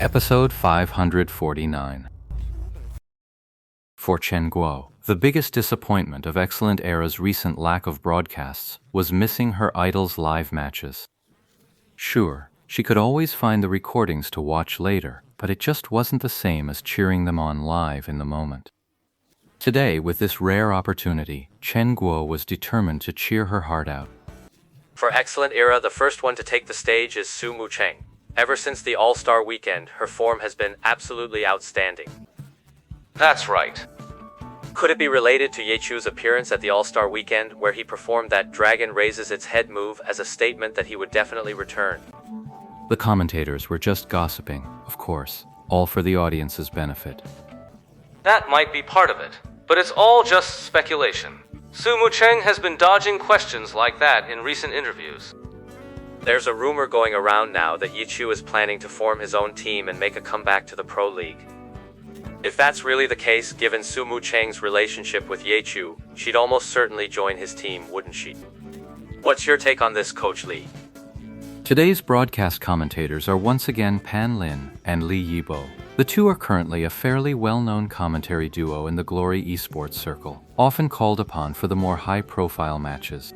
Episode 549. For Chen Guo, the biggest disappointment of Excellent Era's recent lack of broadcasts was missing her idol's live matches. Sure, she could always find the recordings to watch later, but it just wasn't the same as cheering them on live in the moment. Today, with this rare opportunity, Chen Guo was determined to cheer her heart out. For Excellent Era, the first one to take the stage is Su Mucheng. Ever since the All-Star weekend, her form has been absolutely outstanding. That's right. Could it be related to Yechu's appearance at the All-Star weekend, where he performed that dragon raises its head move as a statement that he would definitely return? The commentators were just gossiping, of course, all for the audience's benefit. That might be part of it, but it's all just speculation. Su Mucheng has been dodging questions like that in recent interviews. There's a rumor going around now that Yechu is planning to form his own team and make a comeback to the Pro League. If that's really the case, given Su Mucheng's relationship with Yechu, she'd almost certainly join his team, wouldn't she? What's your take on this, Coach Lee? Today's broadcast commentators are once again Pan Lin and Li Yibo. The two are currently a fairly well-known commentary duo in the Glory Esports circle, often called upon for the more high-profile matches.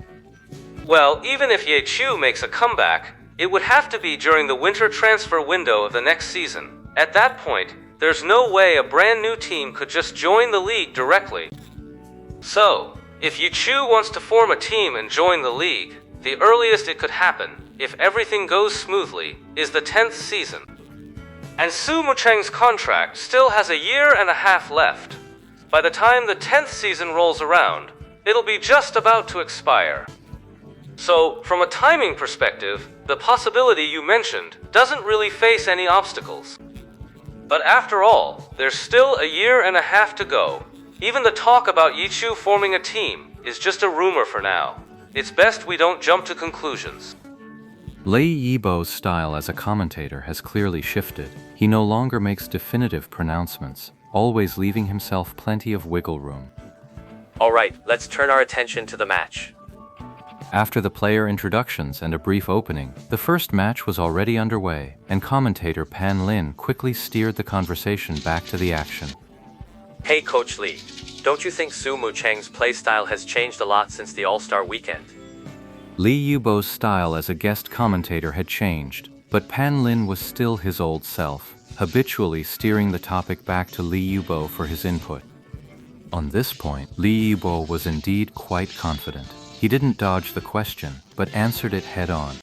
Well, even if Yechu makes a comeback, it would have to be during the winter transfer window of the next season. At that point, there's no way a brand new team could just join the league directly. So, if Yechu wants to form a team and join the league, the earliest it could happen, if everything goes smoothly, is the 10th season. And Su Mucheng's contract still has a year and a half left. By the time the 10th season rolls around, it'll be just about to expire. So, from a timing perspective, the possibility you mentioned doesn't really face any obstacles. But after all, there's still a year and a half to go. Even the talk about Yechu forming a team is just a rumor for now. It's best we don't jump to conclusions. Li Yibo's style as a commentator has clearly shifted. He no longer makes definitive pronouncements, always leaving himself plenty of wiggle room. Alright, let's turn our attention to the match. After the player introductions and a brief opening, the first match was already underway, and commentator Pan Lin quickly steered the conversation back to the action. Hey Coach Lee, don't you think Su Mucheng's playstyle has changed a lot since the All-Star weekend? Li Yibo's style as a guest commentator had changed, but Pan Lin was still his old self, habitually steering the topic back to Li Yibo for his input. On this point, Li Yibo was indeed quite confident. He didn't dodge the question, but answered it head-on.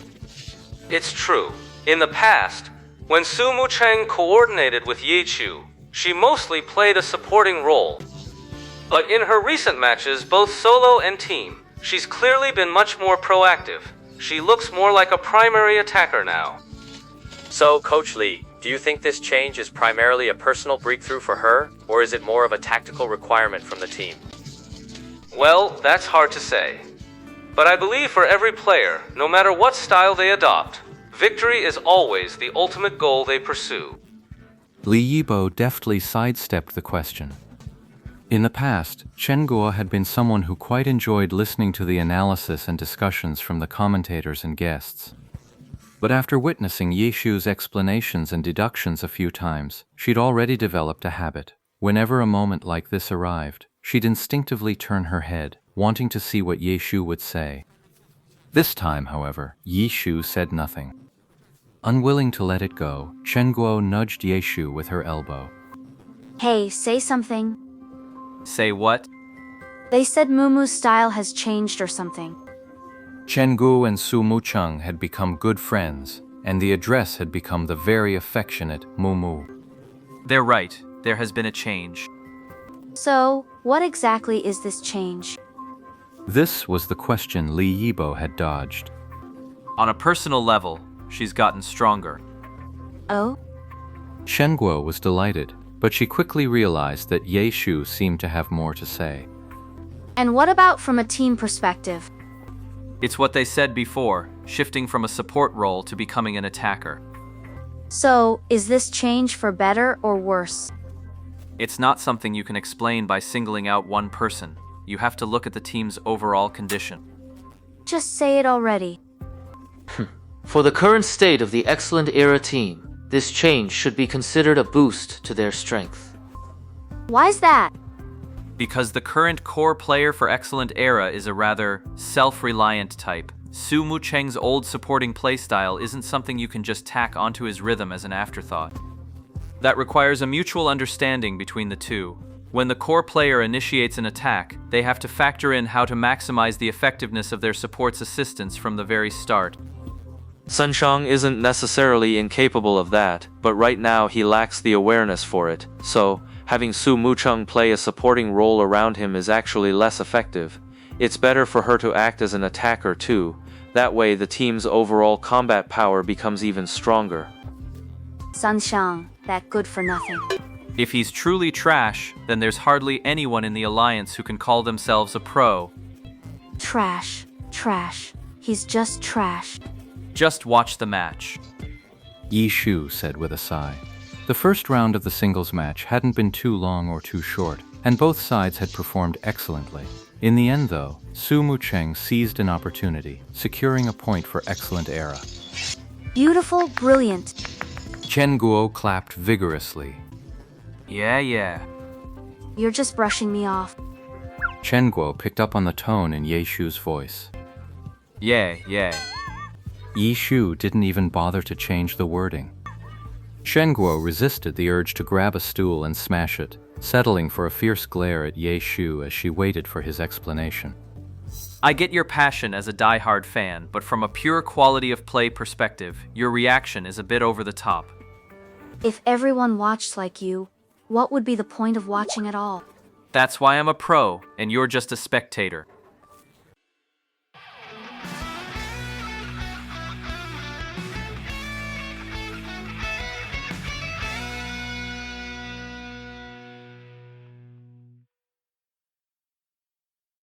It's true. In the past, when Su Mucheng coordinated with Yechu, she mostly played a supporting role. But in her recent matches, both solo and team, she's clearly been much more proactive. She looks more like a primary attacker now. So, Coach Lee, do you think this change is primarily a personal breakthrough for her, or is it more of a tactical requirement from the team? Well, that's hard to say. But I believe for every player, no matter what style they adopt, victory is always the ultimate goal they pursue. Li Yibo deftly sidestepped the question. In the past, Chen Guo had been someone who quite enjoyed listening to the analysis and discussions from the commentators and guests. But after witnessing Yechu's explanations and deductions a few times, she'd already developed a habit. Whenever a moment like this arrived, she'd instinctively turn her head, wanting to see what Yechu would say. This time, however, Yechu said nothing. Unwilling to let it go, Chen Guo nudged Yechu with her elbow. Hey, say something. Say what? They said Mumu's style has changed or something. Chen Guo and Su Mucheng had become good friends, and the address had become the very affectionate Mumu. They're right. There has been a change. So, what exactly is this change? This was the question Li Yibo had dodged. On a personal level, she's gotten stronger. Oh? Chen Guo was delighted, but she quickly realized that Yechu seemed to have more to say. And what about from a team perspective? It's what they said before, shifting from a support role to becoming an attacker. So, is this change for better or worse? It's not something you can explain by singling out one person. You have to look at the team's overall condition. Just say it already. For the current state of the Excellent Era team, This change should be considered a boost to their strength. Why's that? Because the current core player for Excellent Era is a rather self-reliant type. Su Mucheng's old supporting playstyle isn't something you can just tack onto his rhythm as an afterthought. That requires a mutual understanding between the two. When the core player initiates an attack, they have to factor in how to maximize the effectiveness of their support's assistance from the very start. Sun Shang isn't necessarily incapable of that, but right now he lacks the awareness for it, so having Su Mucheng play a supporting role around him is actually less effective. It's better for her to act as an attacker too. That way the team's overall combat power becomes even stronger. Sun Shang, that good for nothing. If he's truly trash, then there's hardly anyone in the Alliance who can call themselves a pro. Trash. Trash. He's just trash. Just watch the match. Yi Shu said with a sigh. The first round of the singles match hadn't been too long or too short, and both sides had performed excellently. In the end, though, Su Mucheng seized an opportunity, securing a point for Excellent Era. Beautiful, brilliant. Chen Guo clapped vigorously. Yeah. You're just brushing me off. Chen Guo picked up on the tone in Ye Shu's voice. Yeah. Yi Shu didn't even bother to change the wording. Chen Guo resisted the urge to grab a stool and smash it, settling for a fierce glare at Ye Shu as she waited for his explanation. I get your passion as a die-hard fan, but from a pure quality of play perspective, your reaction is a bit over the top. If everyone watched like you, what would be the point of watching at all? That's why I'm a pro, and you're just a spectator.